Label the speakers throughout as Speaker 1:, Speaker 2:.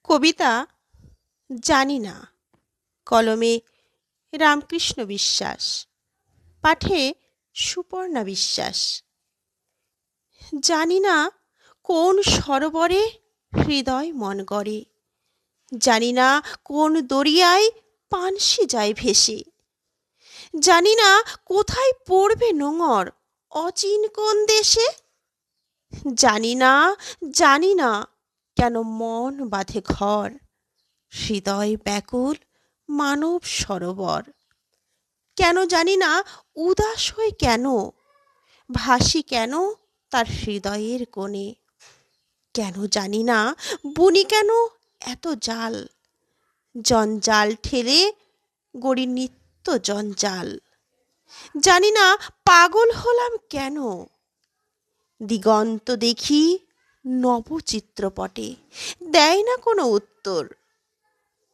Speaker 1: কবিতা জানি না, কলমে রামকৃষ্ণ বিশ্বাস, পাঠে সুপর্ণা বিশ্বাস। জানি না কোন সরোবরে হৃদয় মন গড়ে, জানি না কোন দরিয়ায় পানসি যায় ভেসে, জানি না কোথায় পড়বে নোঙর অচিন কোন দেশে। জানি না কেন মন বাঁধে ঘর, হৃদয় ব্যাকুল মানব সরোবর। কেন জানি না উদাস হয়ে কেন ভাসি, কেন তার হৃদয়ের কোণে। কেন জানি না বুনি কেন এত জাল, জঞ্জাল ঠেলে গড়ি নিত্য জঞ্জাল। জানি না পাগল হলাম কেন, দিগন্ত দেখি নব চিত্রপটে, দেয় না কোনো উত্তর।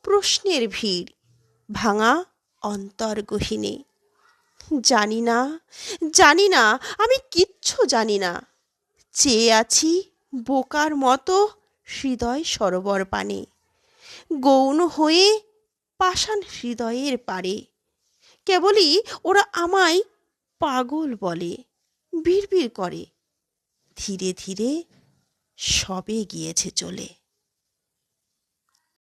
Speaker 1: প্রশ্নের ভিড় ভাঙা অন্তর গহীনে। জানি না আমি কিচ্ছু জানি না, চেয়ে আছি বোকার মতো হৃদয় সরোবর পানে, গৌণ হয়ে পাষাণ হৃদয়ের পারে। কেবলই ওরা আমায় পাগল বলে, বিড়বিড় করে, ধীরে ধীরে সবে গিয়েছে চলে।